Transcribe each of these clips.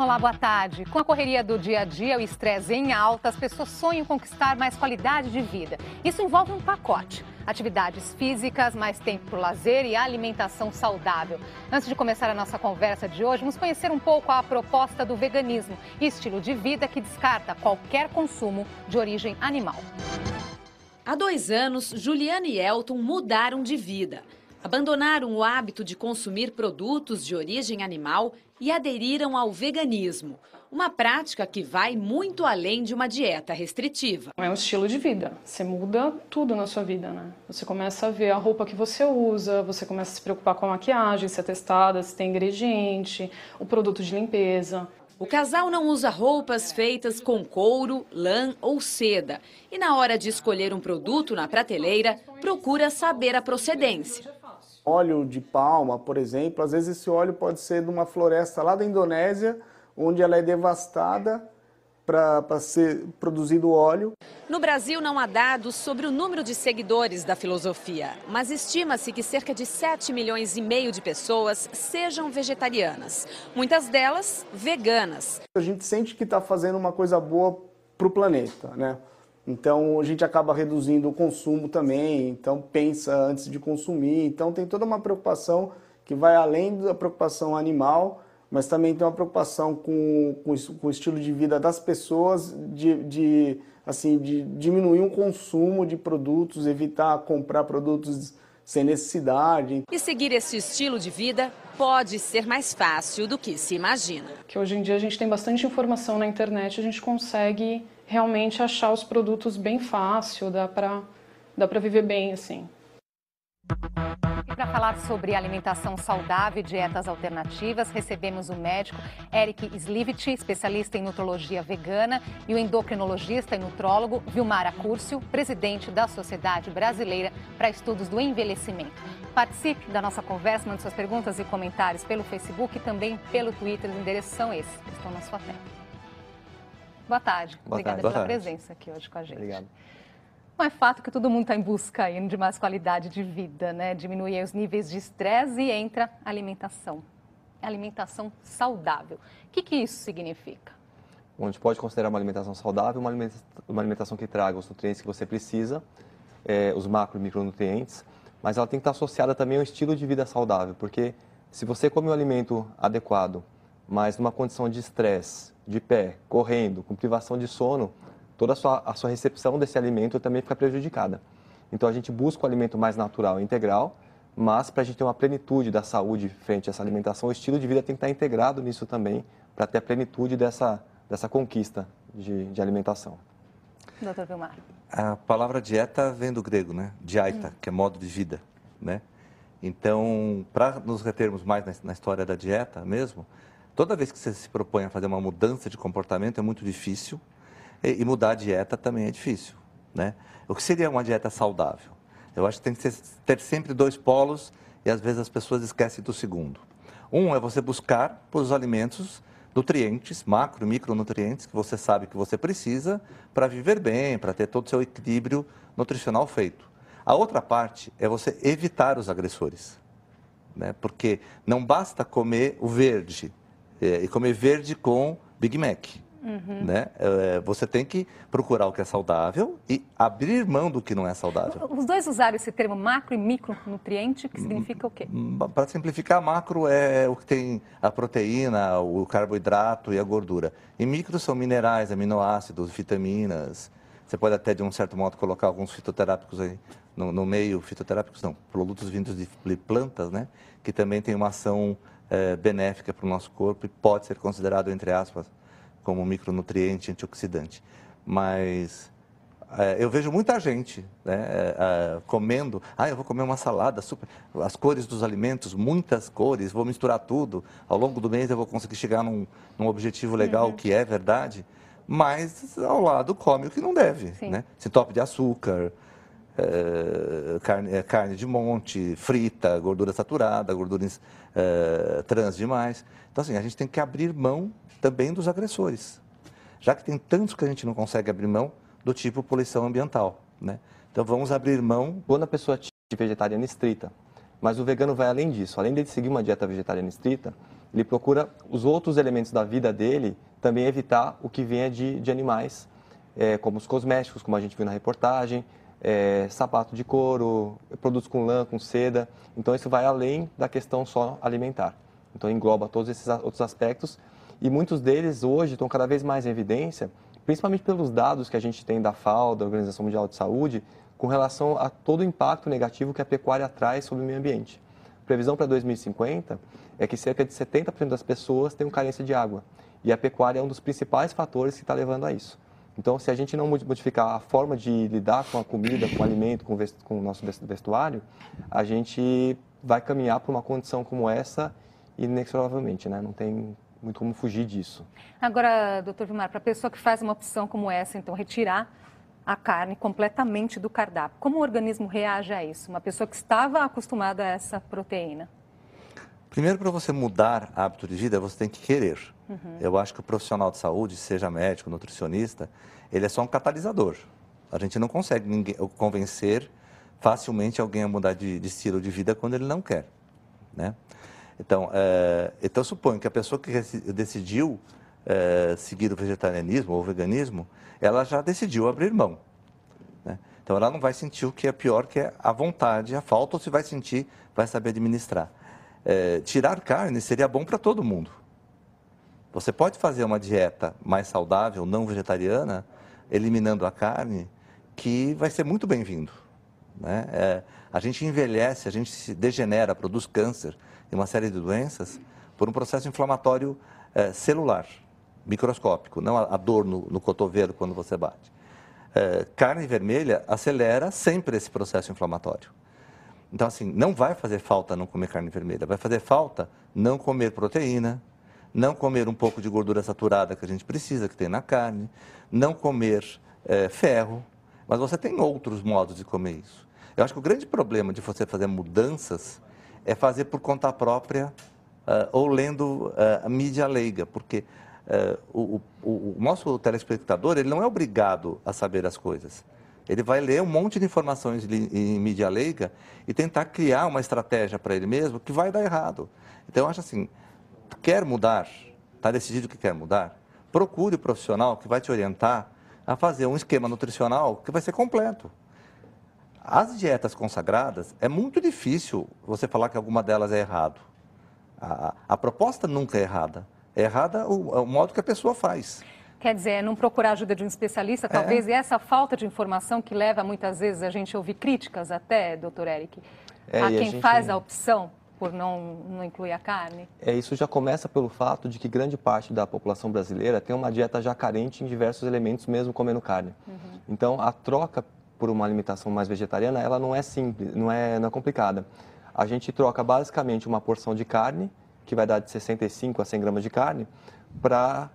Olá, boa tarde. Com a correria do dia a dia, o estresse em alta, as pessoas sonham em conquistar mais qualidade de vida. Isso envolve um pacote: atividades físicas, mais tempo para o lazer e alimentação saudável. Antes de começar a nossa conversa de hoje, vamos conhecer um pouco a proposta do veganismo e estilo de vida que descarta qualquer consumo de origem animal. Há 2 anos, Juliana e Elton mudaram de vida. Abandonaram o hábito de consumir produtos de origem animal e aderiram ao veganismo, uma prática que vai muito além de uma dieta restritiva. É um estilo de vida, você muda tudo na sua vida, né? Você começa a ver a roupa que você usa, você começa a se preocupar com a maquiagem, se é testada, se tem ingrediente, o produto de limpeza. O casal não usa roupas feitas com couro, lã ou seda e na hora de escolher um produto na prateleira, procura saber a procedência. Óleo de palma, por exemplo, às vezes esse óleo pode ser de uma floresta lá da Indonésia, onde ela é devastada para ser produzido óleo. No Brasil não há dados sobre o número de seguidores da filosofia, mas estima-se que cerca de 7,5 milhões de pessoas sejam vegetarianas, muitas delas veganas. A gente sente que está fazendo uma coisa boa para o planeta, né? Então a gente acaba reduzindo o consumo também, então pensa antes de consumir. Então tem toda uma preocupação que vai além da preocupação animal, mas também tem uma preocupação com o estilo de vida das pessoas, de diminuir o consumo de produtos, evitar comprar produtos sem necessidade. E seguir esse estilo de vida pode ser mais fácil do que se imagina. Que hoje em dia a gente tem bastante informação na internet, a gente consegue realmente achar os produtos bem fácil, dá para viver bem assim. E para falar sobre alimentação saudável e dietas alternativas, recebemos o médico Eric Slivit, especialista em nutrologia vegana, e o endocrinologista e nutrólogo Vilmar Acúrcio, presidente da Sociedade Brasileira para Estudos do Envelhecimento. Participe da nossa conversa, mande suas perguntas e comentários pelo Facebook e também pelo Twitter. Os endereços são esses, que estão na sua tela. Boa tarde. Obrigada pela presença aqui hoje com a gente. Obrigado. Bom, é fato que todo mundo está em busca aí de mais qualidade de vida, né? Diminuir os níveis de estresse e entra a alimentação. Alimentação saudável. O que isso significa? Bom, a gente pode considerar uma alimentação saudável uma alimentação que traga os nutrientes que você precisa, os macro e micronutrientes, mas ela tem que estar associada também ao estilo de vida saudável, porque se você come um alimento adequado, mas numa condição de estresse, de pé, correndo, com privação de sono, toda a sua recepção desse alimento também fica prejudicada. Então a gente busca o alimento mais natural e integral, mas para a gente ter uma plenitude da saúde frente a essa alimentação, o estilo de vida tem que estar integrado nisso também, para ter a plenitude dessa conquista de alimentação. Doutor Vilmar. A palavra dieta vem do grego, né? Diaita, que é modo de vida, né? Então, para nos retermos mais na história da dieta mesmo, toda vez que você se propõe a fazer uma mudança de comportamento é muito difícil e mudar a dieta também é difícil, né? O que seria uma dieta saudável? Eu acho que tem que ter sempre 2 polos e às vezes as pessoas esquecem do segundo. Um é você buscar por os alimentos nutrientes, macro e micronutrientes, que você sabe que você precisa para viver bem, para ter todo o seu equilíbrio nutricional feito. A outra parte é você evitar os agressores, né? Porque não basta comer o verde, e comer verde com Big Mac, né? Você tem que procurar o que é saudável e abrir mão do que não é saudável. Os dois usaram esse termo macro e micronutriente, que significa o quê? Para simplificar, macro é o que tem a proteína, o carboidrato e a gordura. E micro são minerais, aminoácidos, vitaminas. Você pode até, de um certo modo, colocar alguns fitoterápicos aí no meio. Fitoterápicos não, produtos vindos de plantas, né? Que também tem uma ação benéfica para o nosso corpo e pode ser considerado, entre aspas, como micronutriente, antioxidante. Mas eu vejo muita gente, né, comendo, eu vou comer uma salada, as cores dos alimentos, muitas cores, vou misturar tudo, ao longo do mês eu vou conseguir chegar num objetivo legal, que é verdade, mas ao lado come o que não deve, né? Se entope de açúcar, carne de monte, frita, gordura saturada, gorduras trans demais. Então, assim, a gente tem que abrir mão também dos agressores, já que tem tantos que a gente não consegue abrir mão, do tipo poluição ambiental, né? Então, vamos abrir mão. Quando a pessoa é vegetariana estrita, Mas o vegano vai além disso. Além de seguir uma dieta vegetariana estrita, ele procura os outros elementos da vida dele também evitar o que venha de animais, como os cosméticos, como a gente viu na reportagem, sapato de couro, produtos com lã, com seda. Então, isso vai além da questão só alimentar. Então, engloba todos esses outros aspectos e muitos deles hoje estão cada vez mais em evidência, principalmente pelos dados que a gente tem da FAO, da Organização Mundial de Saúde, com relação a todo o impacto negativo que a pecuária traz sobre o meio ambiente. A previsão para 2050 é que cerca de 70% das pessoas tenham carência de água. E a pecuária é um dos principais fatores que está levando a isso. Então, se a gente não modificar a forma de lidar com a comida, com o alimento, com o nosso vestuário, a gente vai caminhar para uma condição como essa inexoravelmente, né? Não tem muito como fugir disso. Agora, doutor Vilmar, para a pessoa que faz uma opção como essa, então, retirar a carne completamente do cardápio, como o organismo reage a isso? Uma pessoa que estava acostumada a essa proteína. Primeiro, para você mudar hábito de vida, você tem que querer. Eu acho que o profissional de saúde, seja médico, nutricionista, ele é só um catalisador. A gente não consegue convencer facilmente alguém a mudar de estilo de vida quando ele não quer, né? Então, eu suponho que a pessoa que decidiu seguir o vegetarianismo ou o veganismo, ela já decidiu abrir mão, né? Então, ela não vai sentir o que é pior, que é a vontade, a falta, ou se vai sentir, vai saber administrar. Tirar carne seria bom para todo mundo. Você pode fazer uma dieta mais saudável, não vegetariana, eliminando a carne, que vai ser muito bem-vindo, né? A gente envelhece, a gente se degenera, produz câncer e uma série de doenças por um processo inflamatório celular, microscópico, não a dor no cotovelo quando você bate. Carne vermelha acelera sempre esse processo inflamatório. Então, assim, não vai fazer falta não comer carne vermelha, vai fazer falta não comer proteína, não comer um pouco de gordura saturada que a gente precisa, que tem na carne, não comer ferro, mas você tem outros modos de comer isso. Eu acho que o grande problema de você fazer mudanças é fazer por conta própria ou lendo a mídia leiga, porque o nosso telespectador ele não é obrigado a saber as coisas. Ele vai ler um monte de informações em mídia leiga e tentar criar uma estratégia para ele mesmo que vai dar errado. Então, eu acho assim, quer mudar, está decidido que quer mudar, procure o profissional que vai te orientar a fazer um esquema nutricional que vai ser completo. As dietas consagradas, é muito difícil você falar que alguma delas é errado. A proposta nunca é errada. É errada o modo que a pessoa faz. Quer dizer, não procurar ajuda de um especialista, talvez, e essa falta de informação que leva muitas vezes a gente a ouvir críticas até, doutor Eric, a quem faz a opção por não incluir a carne? Isso já começa pelo fato de que grande parte da população brasileira tem uma dieta já carente em diversos elementos, mesmo comendo carne. Então, a troca por uma alimentação mais vegetariana, ela não é simples, não é complicada. A gente troca basicamente uma porção de carne, que vai dar de 65 a 100 gramas de carne, para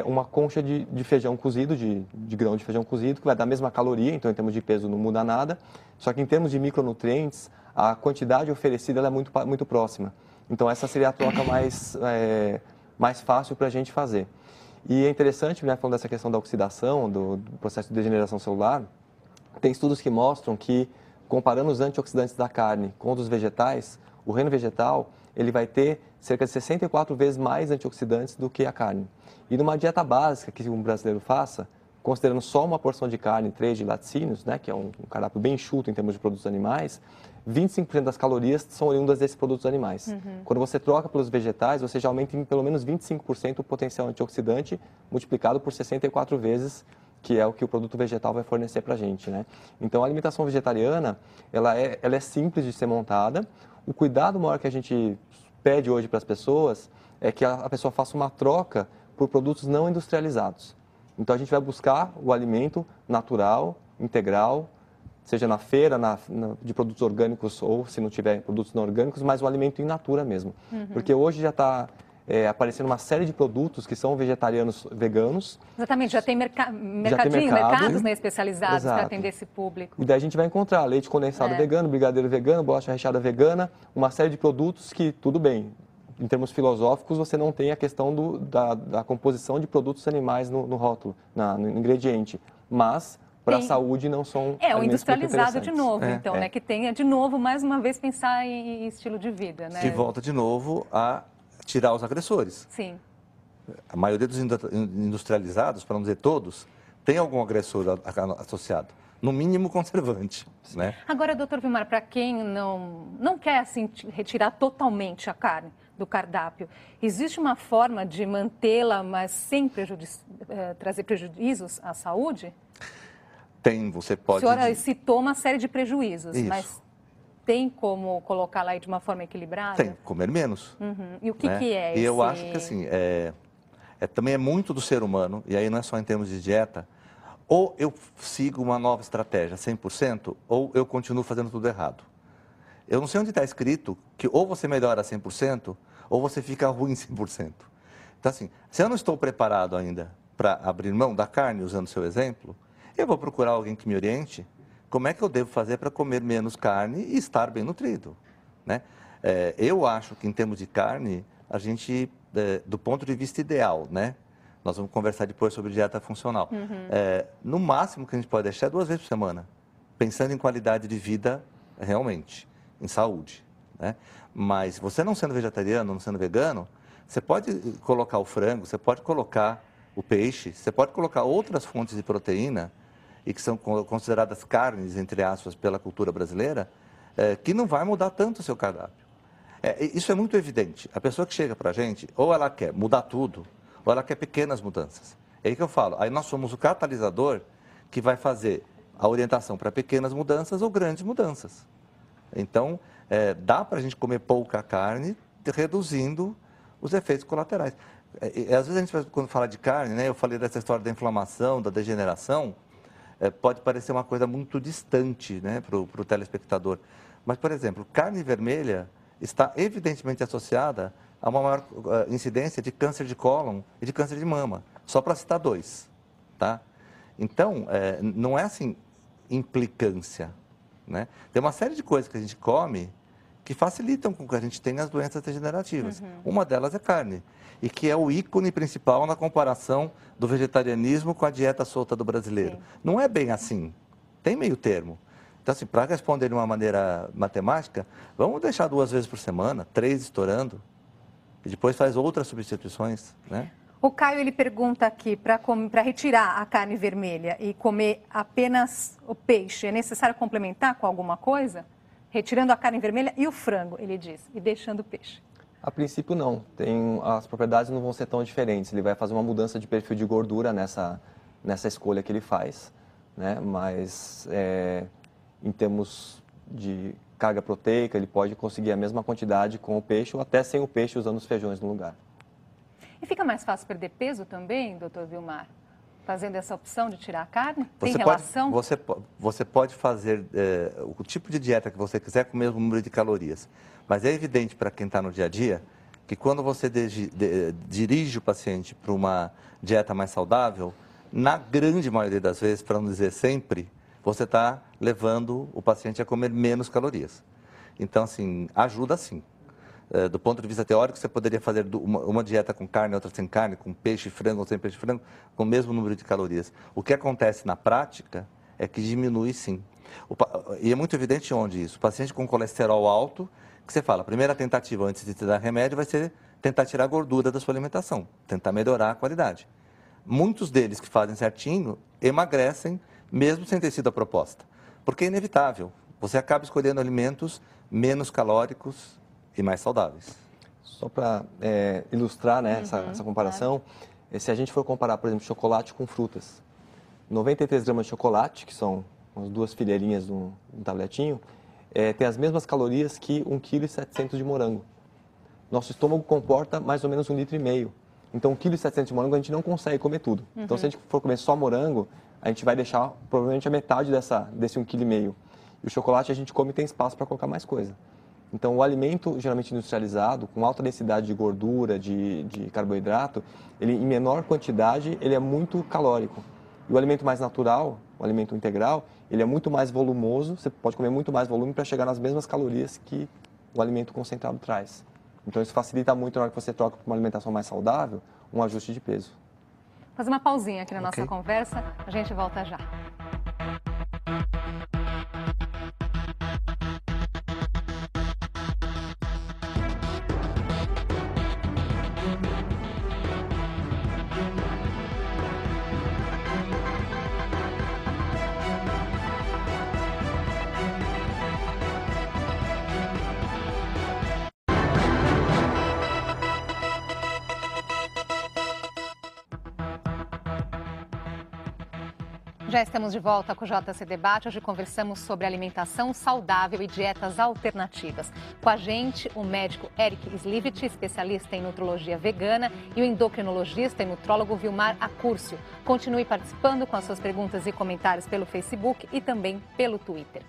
uma concha de feijão cozido, de grão de feijão cozido, que vai dar a mesma caloria, então em termos de peso não muda nada, só que em termos de micronutrientes, a quantidade oferecida ela é muito próxima. Então essa seria a troca mais fácil para a gente fazer. E é interessante, né, falando dessa questão da oxidação, do processo de degeneração celular, tem estudos que mostram que, comparando os antioxidantes da carne com os dos vegetais, o reino vegetal ele vai ter cerca de 64 vezes mais antioxidantes do que a carne. E numa dieta básica que um brasileiro faça, considerando só uma porção de carne e 3 de laticínios, né, que é um cardápio bem enxuto em termos de produtos animais, 25% das calorias são oriundas desses produtos animais. Quando você troca pelos vegetais, você já aumenta em pelo menos 25% o potencial antioxidante, multiplicado por 64 vezes, que é o que o produto vegetal vai fornecer para a gente, né? Então, a alimentação vegetariana, ela é simples de ser montada. O cuidado maior que a gente pede hoje para as pessoas é que a pessoa faça uma troca por produtos não industrializados. Então, a gente vai buscar o alimento natural, integral, seja na feira de produtos orgânicos ou, se não tiver, produtos não orgânicos, mas o alimento in natura mesmo. Porque hoje já está aparecendo uma série de produtos que são vegetarianos veganos. Exatamente, já tem mercados, né, especializados para atender esse público. E daí a gente vai encontrar leite condensado vegano, brigadeiro vegano, bolacha recheada vegana, uma série de produtos que, tudo bem, em termos filosóficos, você não tem a questão da composição de produtos animais no rótulo, no ingrediente. Mas para a saúde não são o alimentos industrializado de muito novo, interessantes. então, né? Que tenha de novo, mais uma vez, pensar em estilo de vida, né? Que volta de novo a tirar os agressores. Sim. A maioria dos industrializados, para não dizer todos, tem algum agressor associado. No mínimo conservante, né? Agora, doutor Vilmar, para quem não quer assim, retirar totalmente a carne do cardápio, existe uma forma de mantê-la, mas sem trazer prejuízos à saúde? Tem, você pode... A senhora citou uma série de prejuízos, Isso. mas tem como colocá-la aí de uma forma equilibrada? Tem, comer menos. Uhum. E o que, né? que é E esse... eu acho que assim, também é muito do ser humano, e aí não é só em termos de dieta, ou eu sigo uma nova estratégia 100%, ou eu continuo fazendo tudo errado. Eu não sei onde está escrito que ou você melhora 100%, ou você fica ruim 100%. Então assim, se eu não estou preparado ainda para abrir mão da carne, usando o seu exemplo, eu vou procurar alguém que me oriente como é que eu devo fazer para comer menos carne e estar bem nutrido, né? Eu acho que em termos de carne, a gente, do ponto de vista ideal, né? Nós vamos conversar depois sobre dieta funcional. No máximo que a gente pode deixar é 2 vezes por semana, pensando em qualidade de vida realmente, em saúde, né? Mas você não sendo vegetariano, não sendo vegano, você pode colocar o frango, você pode colocar o peixe, você pode colocar outras fontes de proteína e que são consideradas carnes, entre aspas, pela cultura brasileira, que não vai mudar tanto o seu cardápio. Isso é muito evidente. A pessoa que chega para a gente, ou ela quer mudar tudo, ou ela quer pequenas mudanças. É aí que eu falo, aí nós somos o catalisador que vai fazer a orientação para pequenas mudanças ou grandes mudanças. Então, dá para a gente comer pouca carne, reduzindo os efeitos colaterais. Às vezes a gente, quando fala de carne, né, eu falei dessa história da inflamação, da degeneração, pode parecer uma coisa muito distante, né, para o telespectador. Mas, por exemplo, carne vermelha está evidentemente associada a uma maior incidência de câncer de cólon e de câncer de mama, só para citar 2, tá? Então, não é assim implicância, né? Tem uma série de coisas que a gente come que facilitam com que a gente tenha as doenças degenerativas. Uma delas é carne, e que é o ícone principal na comparação do vegetarianismo com a dieta solta do brasileiro. Sim. Não é bem assim, tem meio termo. Então, assim, para responder de uma maneira matemática, vamos deixar 2 vezes por semana, 3 estourando, e depois faz outras substituições, né? O Caio, ele pergunta aqui, para retirar a carne vermelha e comer apenas o peixe, é necessário complementar com alguma coisa? Retirando a carne vermelha e o frango, ele diz, e deixando o peixe. A princípio, não. As propriedades não vão ser tão diferentes. Ele vai fazer uma mudança de perfil de gordura nessa escolha que ele faz, né? Mas, em termos de carga proteica, ele pode conseguir a mesma quantidade com o peixe ou até sem o peixe, usando os feijões no lugar. E fica mais fácil perder peso também, doutor Vilmar? Fazendo essa opção de tirar a carne? Tem relação? Você pode fazer o tipo de dieta que você quiser com o mesmo número de calorias. Mas é evidente para quem está no dia a dia que quando você dirige o paciente para uma dieta mais saudável, na grande maioria das vezes, para não dizer sempre, você está levando o paciente a comer menos calorias. Então, assim, ajuda sim. Do ponto de vista teórico, você poderia fazer uma dieta com carne, outra sem carne, com peixe e frango ou sem peixe e frango, com o mesmo número de calorias. O que acontece na prática é que diminui sim. E é muito evidente onde isso. O paciente com colesterol alto, que você fala, a primeira tentativa antes de te dar remédio vai ser tentar tirar a gordura da sua alimentação, tentar melhorar a qualidade. Muitos deles que fazem certinho emagrecem, mesmo sem ter sido a proposta. Porque é inevitável. Você acaba escolhendo alimentos menos calóricos e mais saudáveis. Só para ilustrar, né, essa comparação, se a gente for comparar, por exemplo, chocolate com frutas, 93 gramas de chocolate, que são umas 2 fileirinhas de um tabletinho, tem as mesmas calorias que 1,7 kg de morango. Nosso estômago comporta mais ou menos 1,5 litro. Então, 1,7 kg de morango a gente não consegue comer tudo. Então, se a gente for comer só morango, a gente vai deixar provavelmente a metade desse 1,5 kg. E o chocolate a gente come e tem espaço para colocar mais coisa. Então, o alimento geralmente industrializado, com alta densidade de gordura, de carboidrato, ele em menor quantidade, ele é muito calórico. E o alimento mais natural, o alimento integral, ele é muito mais volumoso, você pode comer muito mais volume para chegar nas mesmas calorias que o alimento concentrado traz. Então, isso facilita muito na hora que você troca para uma alimentação mais saudável, um ajuste de peso. Fazer uma pausinha aqui na nossa conversa, a gente volta já. Já estamos de volta com o JC Debate. Hoje conversamos sobre alimentação saudável e dietas alternativas. Com a gente, o médico Eric Slivit, especialista em nutrologia vegana, e o endocrinologista e nutrólogo Vilmar Acúrcio. Continue participando com as suas perguntas e comentários pelo Facebook e também pelo Twitter.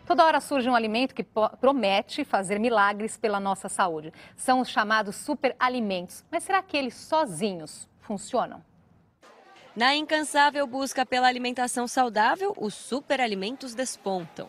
Toda hora surge um alimento que promete fazer milagres pela nossa saúde. São os chamados superalimentos. Mas será que eles sozinhos funcionam? Na incansável busca pela alimentação saudável, os superalimentos despontam.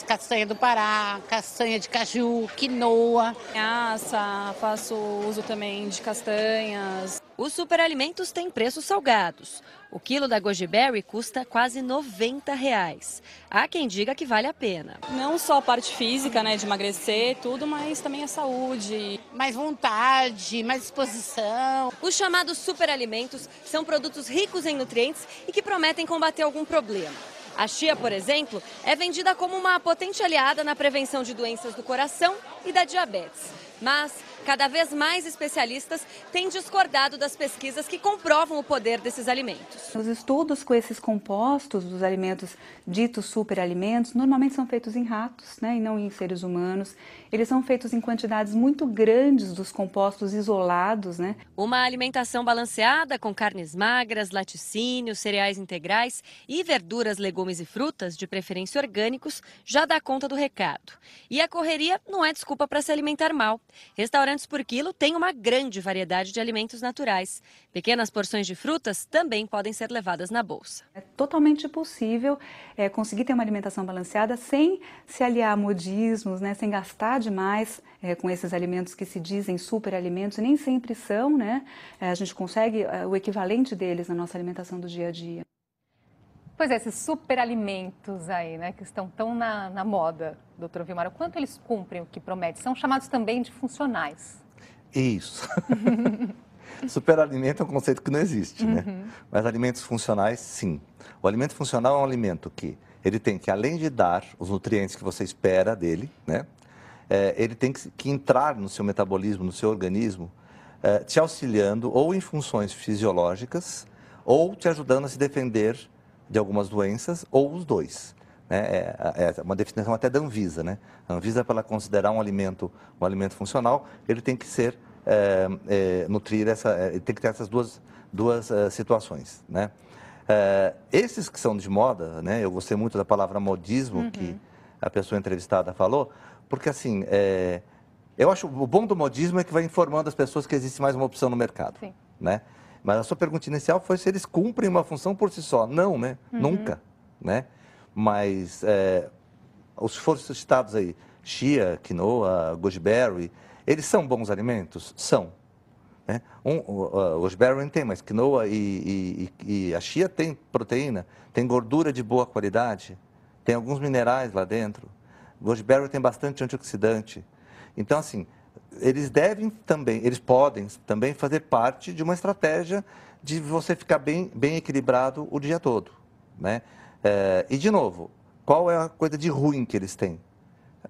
Castanha do Pará, castanha de caju, quinoa. Assa, faço uso também de castanhas. Os superalimentos têm preços salgados. O quilo da goji berry custa quase R$90. Há quem diga que vale a pena. Não só a parte física, né, de emagrecer, tudo, mas também a saúde. Mais vontade, mais disposição. Os chamados superalimentos são produtos ricos em nutrientes e que prometem combater algum problema. A chia, por exemplo, é vendida como uma potente aliada na prevenção de doenças do coração e da diabetes. Mas cada vez mais especialistas têm discordado das pesquisas que comprovam o poder desses alimentos. Os estudos com esses compostos dos alimentos ditos superalimentos normalmente são feitos em ratos, né, e não em seres humanos. Eles são feitos em quantidades muito grandes dos compostos isolados, né? Uma alimentação balanceada com carnes magras, laticínios, cereais integrais e verduras, legumes e frutas, de preferência orgânicos, já dá conta do recado. E a correria não é desculpa para se alimentar mal. Restaurantes por quilo têm uma grande variedade de alimentos naturais. Pequenas porções de frutas também podem ser levadas na bolsa. É totalmente possível conseguir ter uma alimentação balanceada sem se aliar a modismos, né, sem gastar demais com esses alimentos que se dizem superalimentos, e nem sempre são, né? A gente consegue o equivalente deles na nossa alimentação do dia a dia. Pois é, esses superalimentos aí, né, que estão tão na moda, doutor Vilmar, o quanto eles cumprem o que prometem? São chamados também de funcionais. Isso. Superalimento é um conceito que não existe, né? Mas alimentos funcionais, sim. O alimento funcional é um alimento que ele tem que, além de dar os nutrientes que você espera dele, né? Ele tem que entrar no seu metabolismo, no seu organismo, te auxiliando ou em funções fisiológicas ou te ajudando a se defender de algumas doenças, ou os dois. Né? É uma definição até da Anvisa, né? A Anvisa, para ela considerar um alimento funcional, ele tem que ser, ele tem que ter essas duas situações, né? Esses que são de moda, né? Eu gostei muito da palavra modismo, que a pessoa entrevistada falou, porque assim, eu acho o bom do modismo é que vai informando as pessoas que existe mais uma opção no mercado, né? Mas a sua pergunta inicial foi se eles cumprem uma função por si só. Não, né? Nunca, né? Mas os que foram citados aí, chia, quinoa, goji berry, eles são bons alimentos? São. Né? O goji berry não tem, mas quinoa e a chia tem proteína, tem gordura de boa qualidade, tem alguns minerais lá dentro. O goji berry tem bastante antioxidante. Então, assim, eles podem também fazer parte de uma estratégia de você ficar bem equilibrado o dia todo, né? E, de novo, qual é a coisa de ruim que eles têm?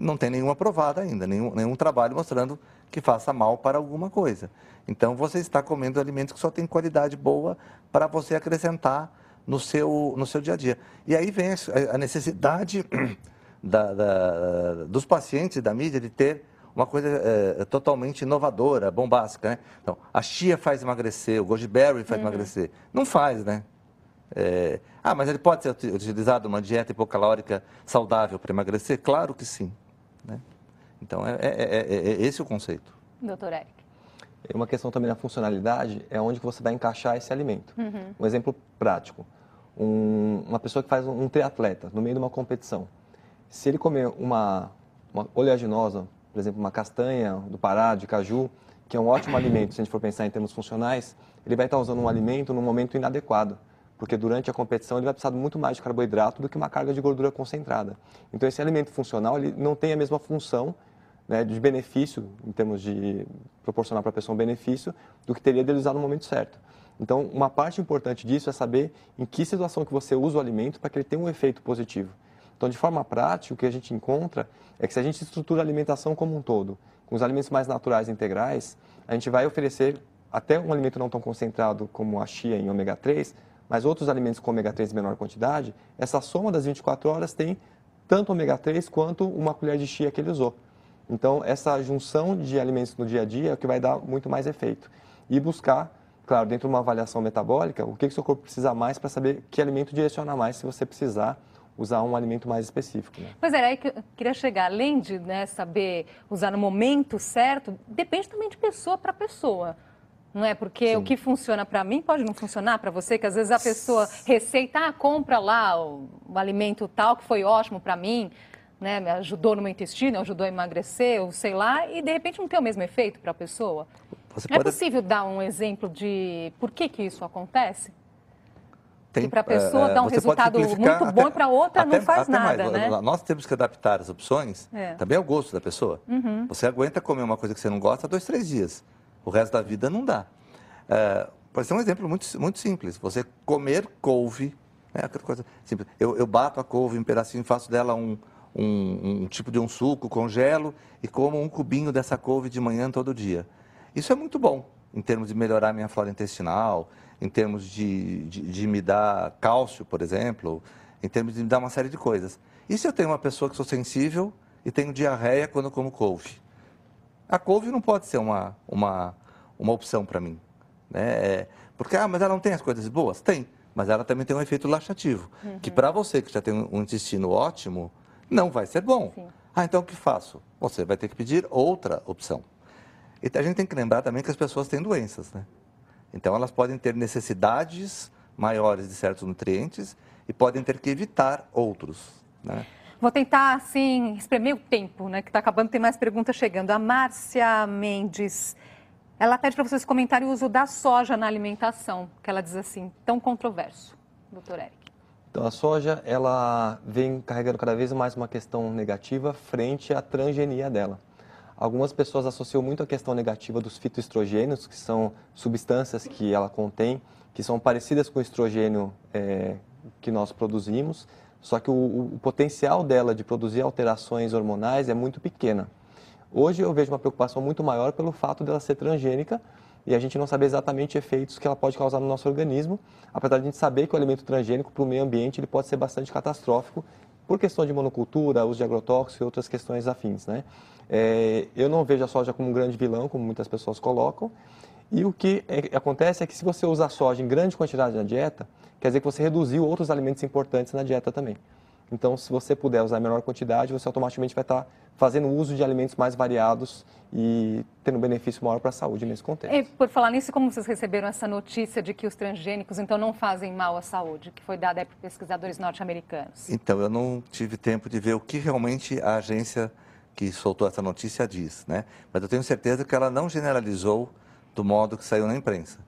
Não tem nenhuma provada ainda, nenhum trabalho mostrando que faça mal para alguma coisa. Então, você está comendo alimentos que só têm qualidade boa para você acrescentar no seu dia a dia. E aí vem a necessidade dos pacientes e da mídia de ter uma coisa totalmente inovadora, bombástica, né? Então, a chia faz emagrecer, o goji berry faz emagrecer. Não faz, né? Mas ele pode ser utilizado numa dieta hipocalórica saudável para emagrecer? Claro que sim, né? Então, é esse o conceito. Doutor Eric. Uma questão também na funcionalidade é onde você vai encaixar esse alimento. Um exemplo prático. Uma pessoa que faz um triatleta no meio de uma competição. Se ele comer uma oleaginosa, por exemplo, uma castanha do Pará, de caju, que é um ótimo alimento, se a gente for pensar em termos funcionais, ele vai estar usando um alimento num momento inadequado, porque durante a competição ele vai precisar muito mais de carboidrato do que uma carga de gordura concentrada. Então, esse alimento funcional, ele não tem a mesma função, né, de benefício, em termos de proporcionar para a pessoa um benefício, do que teria dele usar no momento certo. Então, uma parte importante disso é saber em que situação que você usa o alimento para que ele tenha um efeito positivo. Então, de forma prática, o que a gente encontra é que se a gente estrutura a alimentação como um todo, com os alimentos mais naturais e integrais, a gente vai oferecer até um alimento não tão concentrado como a chia em ômega 3, mas outros alimentos com ômega 3 em menor quantidade, essa soma das 24 horas tem tanto ômega 3 quanto uma colher de chia que ele usou. Então, essa junção de alimentos no dia a dia é o que vai dar muito mais efeito. E buscar, claro, dentro de uma avaliação metabólica, o que o seu corpo precisa mais para saber que alimento direcionar mais se você precisar usar um alimento mais específico. Né? Pois é, aí que eu queria chegar, além de saber usar no momento certo, depende também de pessoa para pessoa. Não é? Porque o que funciona para mim pode não funcionar para você, que às vezes a pessoa receita, compra lá o alimento tal que foi ótimo para mim, né? Me ajudou no meu intestino, ajudou a emagrecer, ou sei lá, e de repente não tem o mesmo efeito para a pessoa. É possível dar um exemplo de por que isso acontece? Que para a pessoa dá um resultado muito bom e para outra não faz nada, né? Nós temos que adaptar as opções também ao gosto da pessoa. Você aguenta comer uma coisa que você não gosta 2, 3 dias. O resto da vida não dá. Pode ser um exemplo muito simples. Você comer couve, aquela coisa simples. Eu bato a couve em um pedacinho, faço dela um tipo de um suco, congelo e como um cubinho dessa couve de manhã todo dia. Isso é muito bom em termos de melhorar a minha flora intestinal, em termos de me dar cálcio, por exemplo, em termos de me dar uma série de coisas. E se eu tenho uma pessoa que sou sensível e tenho diarreia quando eu como couve? A couve não pode ser uma opção para mim. Né? Porque, mas ela não tem as coisas boas? Tem, mas ela também tem um efeito laxativo, que para você que já tem um intestino ótimo, não vai ser bom. Sim. Então o que faço? Você vai ter que pedir outra opção. E a gente tem que lembrar também que as pessoas têm doenças, né? Então elas podem ter necessidades maiores de certos nutrientes e podem ter que evitar outros, né? Vou tentar, assim, espremer o tempo, né? Que está acabando, tem mais perguntas chegando. A Márcia Mendes, ela pede para vocês comentarem o uso da soja na alimentação, que ela diz assim, tão controverso, doutor Eric. Então, a soja, ela vem carregando cada vez mais uma questão negativa frente à transgenia dela. Algumas pessoas associam muito a questão negativa dos fitoestrogênios, que são substâncias que ela contém, que são parecidas com o estrogênio que nós produzimos, só que o potencial dela de produzir alterações hormonais é muito pequena. Hoje eu vejo uma preocupação muito maior pelo fato dela ser transgênica e a gente não saber exatamente efeitos que ela pode causar no nosso organismo, apesar de a gente saber que o alimento transgênico para o meio ambiente ele pode ser bastante catastrófico por questão de monocultura, uso de agrotóxicos e outras questões afins, né? Eu não vejo a soja como um grande vilão, como muitas pessoas colocam. E o que acontece é que se você usa a soja em grande quantidade na dieta, quer dizer que você reduziu outros alimentos importantes na dieta também. Então, se você puder usar em menor quantidade, você automaticamente vai estar fazendo uso de alimentos mais variados e tendo um benefício maior para a saúde nesse contexto. E por falar nisso, como vocês receberam essa notícia de que os transgênicos, então, não fazem mal à saúde, que foi dada por pesquisadores norte-americanos? Então, eu não tive tempo de ver o que realmente a agência que soltou essa notícia diz, né? Mas eu tenho certeza que ela não generalizou do modo que saiu na imprensa.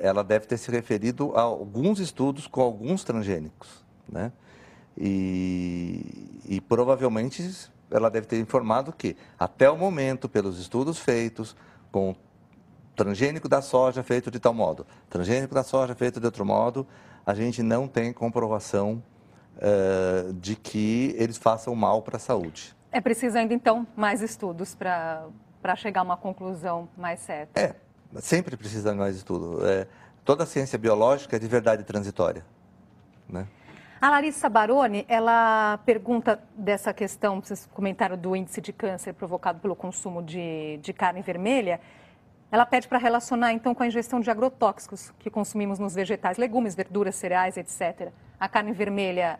Ela deve ter se referido a alguns estudos com alguns transgênicos, né? E provavelmente ela deve ter informado que, até o momento, pelos estudos feitos, com transgênico da soja feito de tal modo, transgênico da soja feito de outro modo, a gente não tem comprovação de que eles façam mal para a saúde. É preciso ainda, então, mais estudos para chegar a uma conclusão mais certa. Sempre precisa de mais estudo. Toda a ciência biológica é de verdade transitória, né? A Larissa Baroni, ela pergunta dessa questão, vocês comentaram do índice de câncer provocado pelo consumo de carne vermelha. Ela pede para relacionar, então, com a ingestão de agrotóxicos que consumimos nos vegetais, legumes, verduras, cereais, etc. A carne vermelha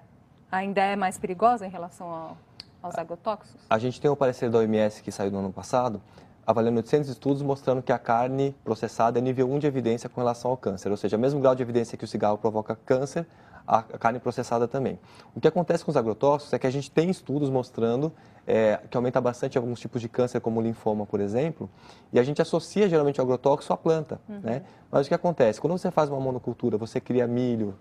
ainda é mais perigosa em relação aos agrotóxicos? A gente tem um parecer da OMS que saiu no ano passado, avaliando 800 estudos mostrando que a carne processada é nível 1 de evidência com relação ao câncer, ou seja, o mesmo grau de evidência que o cigarro provoca câncer, a carne processada também. O que acontece com os agrotóxicos é que a gente tem estudos mostrando que aumenta bastante alguns tipos de câncer, como o linfoma, por exemplo, e a gente associa geralmente o agrotóxico à planta, né? Mas o que acontece? Quando você faz uma monocultura, você cria milho,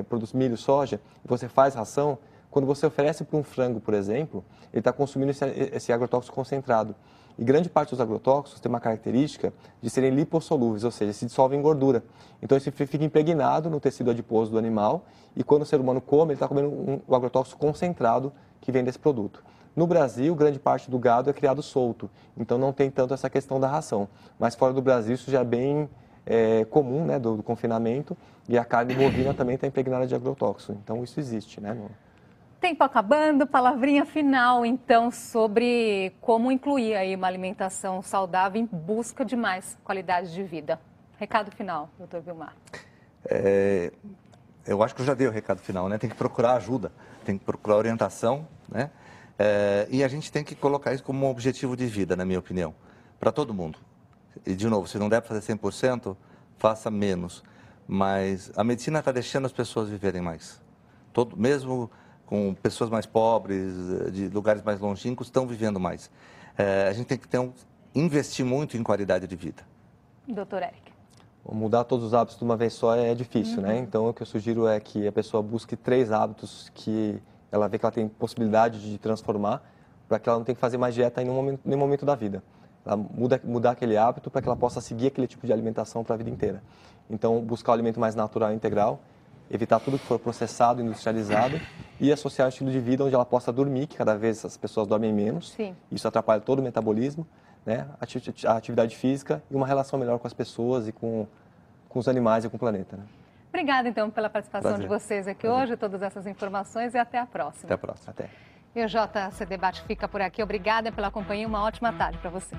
produz milho, soja, você faz ração, quando você oferece para um frango, por exemplo, ele está consumindo esse agrotóxico concentrado. E grande parte dos agrotóxicos tem uma característica de serem lipossolúveis, ou seja, se dissolvem em gordura. Então, isso fica impregnado no tecido adiposo do animal e quando o ser humano come, ele está comendo o agrotóxico concentrado que vem desse produto. No Brasil, grande parte do gado é criado solto, então não tem tanto essa questão da ração. Mas fora do Brasil, isso já é bem comum, né, do confinamento, e a carne bovina também está impregnada de agrotóxico. Então, isso existe, né? Tempo acabando, palavrinha final, então, sobre como incluir aí uma alimentação saudável em busca de mais qualidade de vida. Recado final, doutor Vilmar. Eu acho que eu já dei o recado final, né? Tem que procurar ajuda, tem que procurar orientação, né? E a gente tem que colocar isso como um objetivo de vida, na minha opinião, para todo mundo. E, de novo, se não der para fazer 100%, faça menos. Mas a medicina está deixando as pessoas viverem mais. Mesmo com pessoas mais pobres, de lugares mais longínquos, estão vivendo mais. A gente tem que investir muito em qualidade de vida. Doutor Eric. Mudar todos os hábitos de uma vez só é difícil, né? Então, o que eu sugiro é que a pessoa busque 3 hábitos que ela vê que ela tem possibilidade de transformar, para que ela não tenha que fazer mais dieta em nenhum momento da vida. Ela mudar aquele hábito para que ela possa seguir aquele tipo de alimentação para a vida inteira. Então, buscar o alimento mais natural e integral, evitar tudo que for processado, industrializado e associar um estilo de vida onde ela possa dormir, que cada vez as pessoas dormem menos. Sim. Isso atrapalha todo o metabolismo, né? A atividade física e uma relação melhor com as pessoas e com os animais e com o planeta, né? Obrigada, então, pela participação Prazer. de vocês aqui hoje, todas essas informações, e até a próxima. Até a próxima. Até. E o JC Debate fica por aqui. Obrigada pela companhia. Uma ótima tarde para você.